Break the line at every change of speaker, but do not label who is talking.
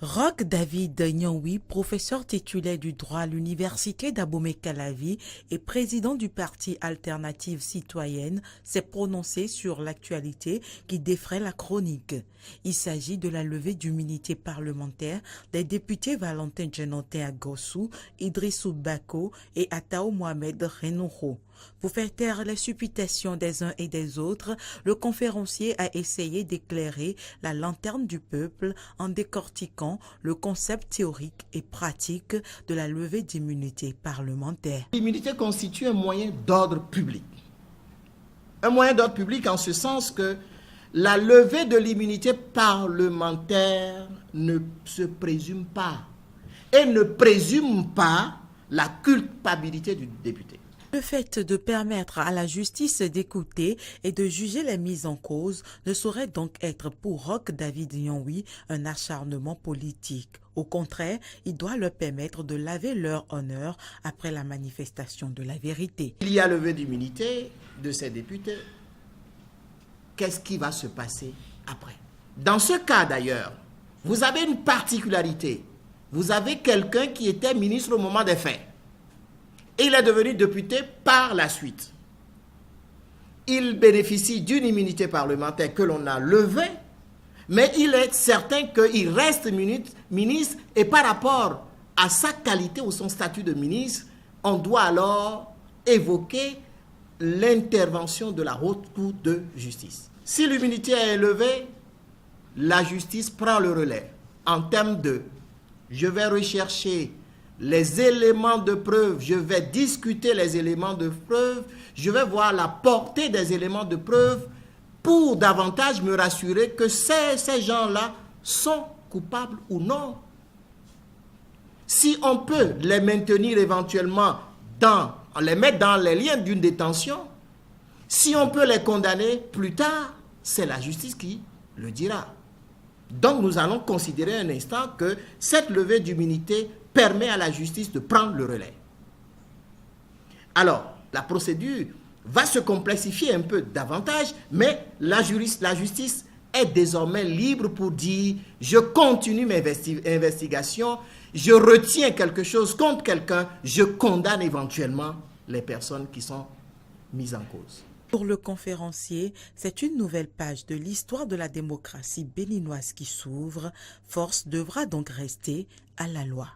Roch David Nyong'oui, professeur titulaire du droit à l'université d'Abomey-Calavi et président du parti Alternative citoyenne, s'est prononcé sur l'actualité qui défraie la chronique. Il s'agit de la levée d'immunité parlementaire des députés Valentin Djenanté Agossou, Idrissou Bako et Atao Mohamed Renouho. Pour faire taire les supputations des uns et des autres, le conférencier a essayé d'éclairer la lanterne du peuple en décortiquant le concept théorique et pratique de la levée d'immunité parlementaire.
L'immunité constitue un moyen d'ordre public. Un moyen d'ordre public en ce sens que la levée de l'immunité parlementaire ne se présume pas et ne présume pas la culpabilité du député.
Le fait de permettre à la justice d'écouter et de juger les mises en cause ne saurait donc être pour Roch David Nyong'oui un acharnement politique. Au contraire, il doit leur permettre de laver leur honneur après la manifestation de la vérité.
Il y a levée d'immunité de ces députés. Qu'est-ce qui va se passer après? Dans ce cas d'ailleurs, vous avez une particularité. Vous avez quelqu'un qui était ministre au moment des faits. Et il est devenu député par la suite. Il bénéficie d'une immunité parlementaire que l'on a levée, mais il est certain qu'il reste ministre et par rapport à sa qualité ou son statut de ministre, on doit alors évoquer l'intervention de la Haute Cour de justice. Si l'immunité est levée, la justice prend le relais en termes de « je vais rechercher les éléments de preuve, je vais discuter les éléments de preuve, je vais voir la portée des éléments de preuve pour davantage me rassurer que ces gens-là sont coupables ou non. Si on peut les maintenir éventuellement les mettre dans les liens d'une détention, si on peut les condamner plus tard, c'est la justice qui le dira. Donc nous allons considérer un instant que cette levée d'immunité permet à la justice de prendre le relais. Alors, la procédure va se complexifier un peu davantage, mais la justice est désormais libre pour dire « je continue mes investigations, je retiens quelque chose contre quelqu'un, je condamne éventuellement les personnes qui sont mises en cause ».
Pour le conférencier, c'est une nouvelle page de l'histoire de la démocratie béninoise qui s'ouvre. Force devra donc rester à la loi.